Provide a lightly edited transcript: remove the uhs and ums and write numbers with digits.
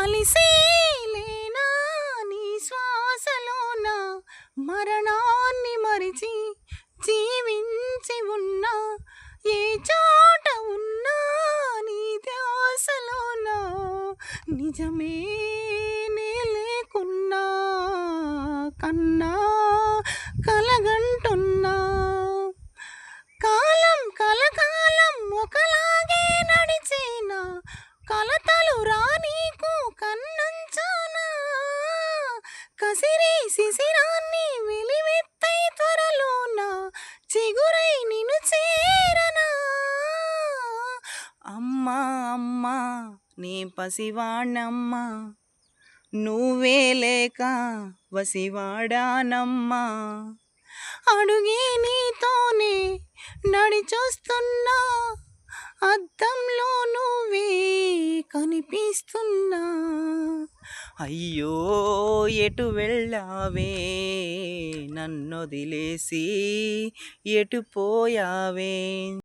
కలిసేలేనా నీ శ్వాసలోన మరణాన్ని మరిచి జీవించి ఉన్నా ఏ చోట ఉన్నా నీ ధ్యాసలోన నిజమే నే లేకున్నా కన్నా కలగంటున్నా కాలం కలకాలం ఒకలాగే నడిచేనా కలతలు రానీకు కన్నంచానా కసిరి శిశిరాన్ని వెలివెత్తై త్వరలోన చిగురై నిన్ను చేరనా అమ్మా అమ్మా నీ పసివాణ్ణమ్మా నువ్వే లేక వసివాడానమ్మా అడుగే నీతోనే నడిచొస్తున్నా అద్దంలో నువ్వే కనిపిస్తున్నా అయ్యో ఎటు వెళ్ళావే నన్నొదిలేసి ఎటు పోయావే.